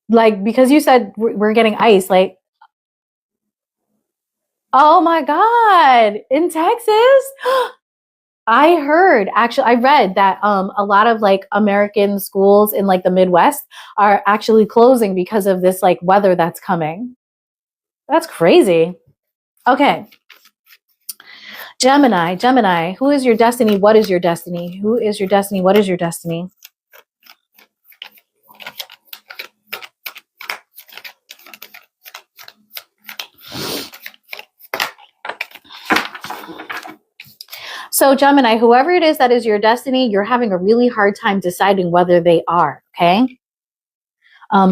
Like, because you said we're getting ice, like, oh my God, in Texas? I heard, actually, I read that a lot of like American schools in like the Midwest are actually closing because of this like weather that's coming. That's crazy. Okay. Gemini, Gemini, who is your destiny? What is your destiny? Who is your destiny? What is your destiny? So Gemini, whoever it is that is your destiny, you're having a really hard time deciding whether they are, okay?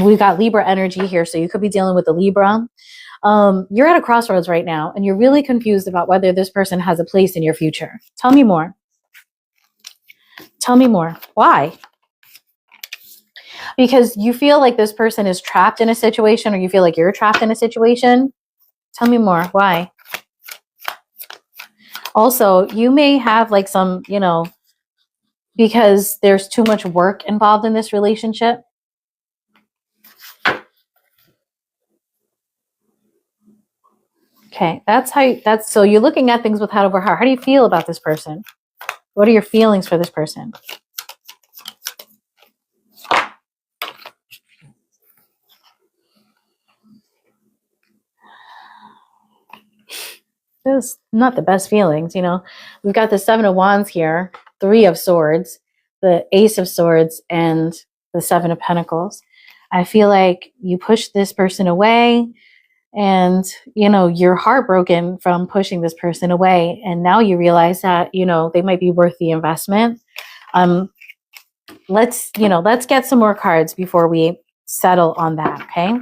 We've got Libra energy here, so you could be dealing with the Libra. You're at a crossroads right now, and you're really confused about whether this person has a place in your future. Tell me more. Tell me more. Why? Because you feel like this person is trapped in a situation, or you feel like you're trapped in a situation. Tell me more. Why? Also, you may have like some, because there's too much work involved in this relationship. Okay, so you're looking at things with head over heart. How do you feel about this person? What are your feelings for this person? It's not the best feelings, We've got the Seven of Wands here, Three of Swords, the Ace of Swords, and the Seven of Pentacles. I feel like you pushed this person away, and, you're heartbroken from pushing this person away. And now you realize that, they might be worth the investment. Let's get some more cards before we settle on that. Okay.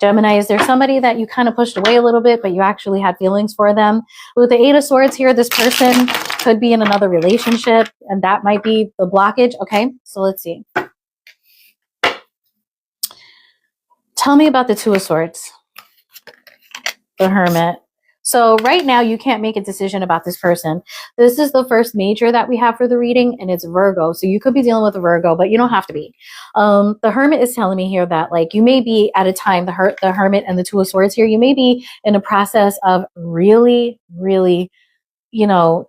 Gemini, is there somebody that you kind of pushed away a little bit, but you actually had feelings for them? With the Eight of Swords here, this person could be in another relationship, and that might be the blockage. Okay, so let's see. Tell me about the Two of Swords, the Hermit. So right now, you can't make a decision about this person. This is the first major that we have for the reading, and it's Virgo. So you could be dealing with a Virgo, but you don't have to be. The Hermit is telling me here that, like, you may be at a time, the Hermit and the Two of Swords here, you may be in a process of really, really,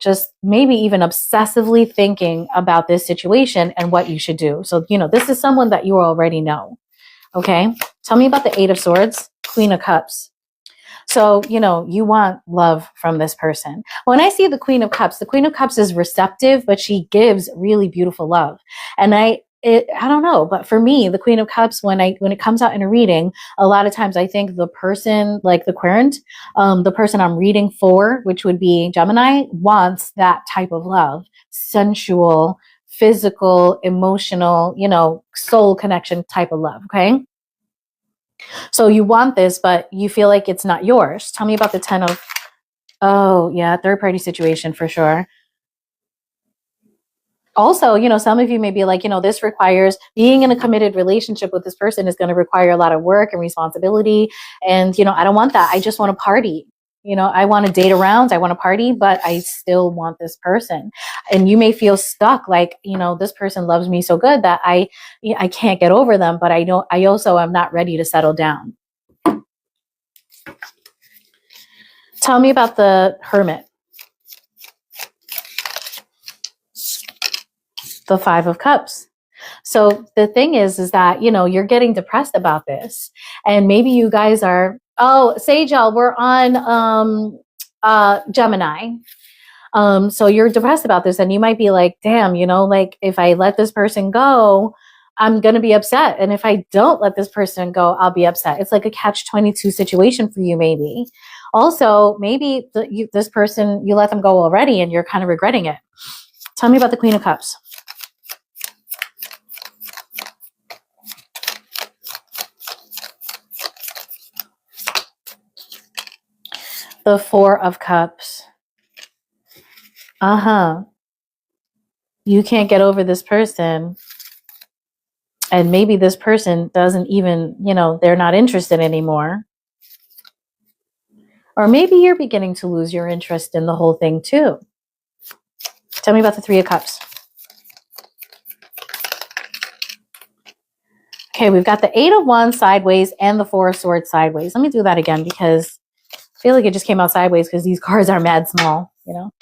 just maybe even obsessively thinking about this situation and what you should do. So, this is someone that you already know. Okay. Tell me about the Eight of Swords, Queen of Cups. So, you want love from this person. When I see the Queen of Cups is receptive, but she gives really beautiful love. And I don't know, but for me, the Queen of Cups, when it comes out in a reading, a lot of times I think the person, like the querent, the person I'm reading for, which would be Gemini, wants that type of love, sensual, physical, emotional, soul connection type of love. Okay. So you want this, but you feel like it's not yours. Tell me about the 10 of, oh yeah, third party situation for sure. Also, some of you may be like, this requires being in a committed relationship with this person is going to require a lot of work and responsibility. And, I don't want that. I just want to party. I want to date around. I want to party, but I still want this person. And you may feel stuck like, this person loves me so good that I can't get over them, but I also am not ready to settle down. Tell me about the Hermit. The Five of Cups. So the thing is that, you're getting depressed about this, and maybe you guys are, Sejal, we're on, Gemini. So you're depressed about this, and you might be like, damn, like if I let this person go, I'm going to be upset. And if I don't let this person go, I'll be upset. It's like a catch-22 situation for you, maybe. Also, maybe this person, you let them go already and you're kind of regretting it. Tell me about the Queen of Cups. The Four of Cups. You can't get over this person. And maybe this person doesn't even, they're not interested anymore. Or maybe you're beginning to lose your interest in the whole thing too. Tell me about the Three of Cups. Okay, we've got the 8 of Wands sideways and the 4 of Swords sideways. Let me do that again because I feel like it just came out sideways because these cards are mad small, you know?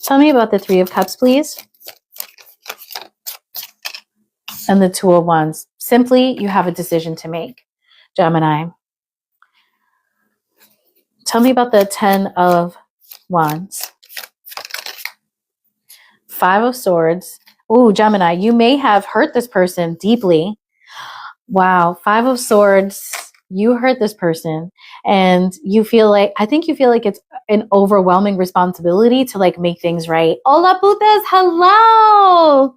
Tell me about the 3 of Cups, please. And the 2 of Wands. Simply, you have a decision to make, Gemini. Tell me about the 10 of Wands. 5 of Swords. Ooh, Gemini, you may have hurt this person deeply. Wow, 5 of Swords. You hurt this person and you feel like, I think you feel like it's an overwhelming responsibility to like make things right. Hola putas, hello.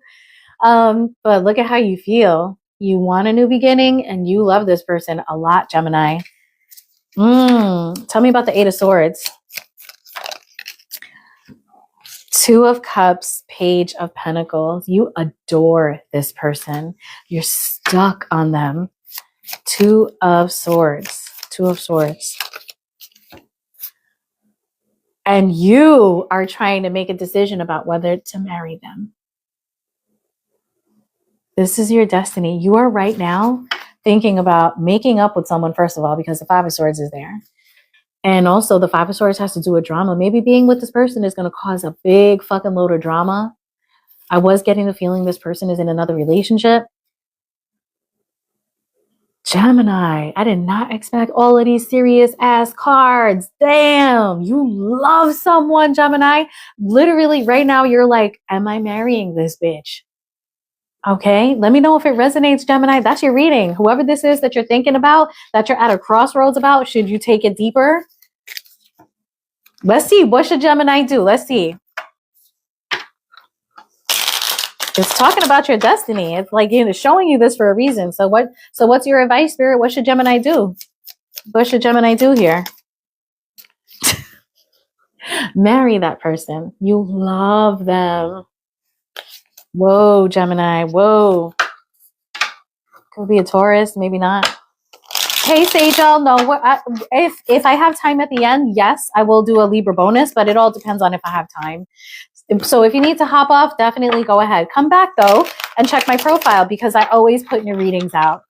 But look at how you feel. You want a new beginning and you love this person a lot, Gemini. Tell me about the 8 of Swords. 2 of Cups, Page of Pentacles. You adore this person. You're stuck on them. 2 of Swords. 2 of Swords. And you are trying to make a decision about whether to marry them. This is your destiny. You are right now thinking about making up with someone, first of all, because the 5 of Swords is there. And also the 5 of Swords has to do with drama. Maybe being with this person is going to cause a big fucking load of drama. I was getting the feeling this person is in another relationship. Gemini, I did not expect all of these serious ass cards. Damn, you love someone, Gemini. Literally right now you're like, am I marrying this bitch? Okay, let me know if it resonates, Gemini. That's your reading. Whoever this is that you're thinking about, that you're at a crossroads about, should you take it deeper? Let's see. What should Gemini do? Let's see. It's talking about your destiny. It's like, you know, showing you this for a reason. So what's your advice, Spirit? What should Gemini do? What should Gemini do here? Marry that person. You love them. Whoa, Gemini. Whoa. Could be a Taurus, maybe not. Hey, Sejal, no, if I have time at the end, yes, I will do a Libra bonus, but it all depends on if I have time. So if you need to hop off, definitely go ahead. Come back, though, and check my profile because I always put new readings out.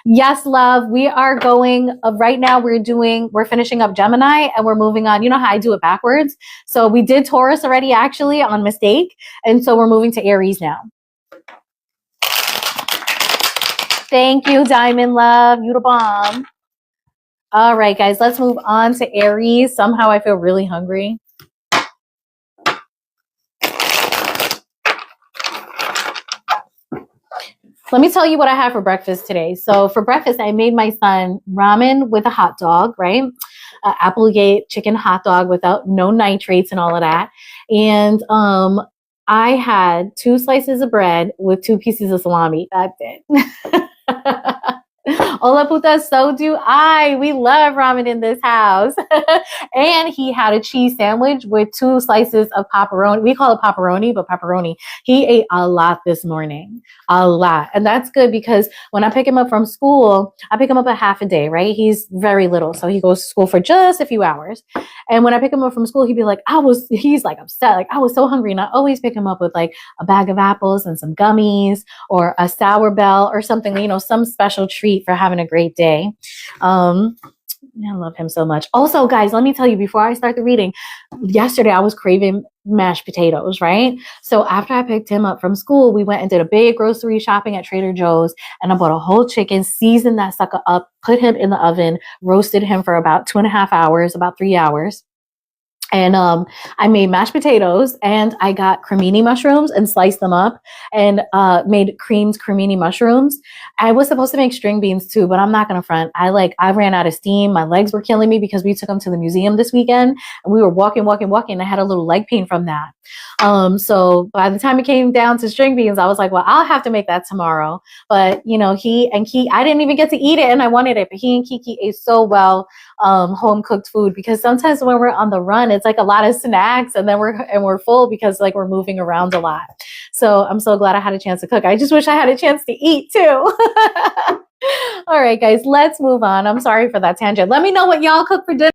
Yes, love, we are going, right now we're finishing up Gemini and we're moving on. You know how I do it backwards? So we did Taurus already, actually, on mistake. And so we're moving to Aries now. Thank you, Diamond Love. You the bomb. All right, guys, let's move on to Aries. Somehow I feel really hungry. Let me tell you what I had for breakfast today. So for breakfast, I made my son ramen with a hot dog, right? Applegate chicken hot dog without no nitrates and all of that. And I had 2 slices of bread with 2 pieces of salami. That's it. Hola puta, so do I. We love ramen in this house. And he had a cheese sandwich with 2 slices of pepperoni. We call it pepperoni, but pepperoni. He ate a lot this morning. A lot. And that's good because when I pick him up from school, I pick him up a half a day, right? He's very little. So he goes to school for just a few hours. And when I pick him up from school, he'd be like, he's like upset. Like, I was so hungry. And I always pick him up with like a bag of apples and some gummies or a Sour Bell or something, you know, some special treat for having a great day. I love him so much. Also, guys, let me tell you before I start the reading, yesterday I was craving mashed potatoes, right? So after I picked him up from school, we went and did a big grocery shopping at Trader Joe's and I bought a whole chicken, seasoned that sucker up, put him in the oven, roasted him for about 2.5 hours, about 3 hours. And I made mashed potatoes and I got cremini mushrooms and sliced them up and made creamed cremini mushrooms. I was supposed to make string beans too, but I'm not going to front. I ran out of steam. My legs were killing me because we took them to the museum this weekend and we were walking. I had a little leg pain from that. So by the time it came down to string beans, I was like, well, I'll have to make that tomorrow. But you know, I didn't even get to eat it and I wanted it, but he and Kiki ate so well home cooked food because sometimes when we're on the run, it's like a lot of snacks and then we're full because like we're moving around a lot. So I'm so glad I had a chance to cook. I just wish I had a chance to eat too. All right, guys, let's move on. I'm sorry for that tangent. Let me know what y'all cook for dinner.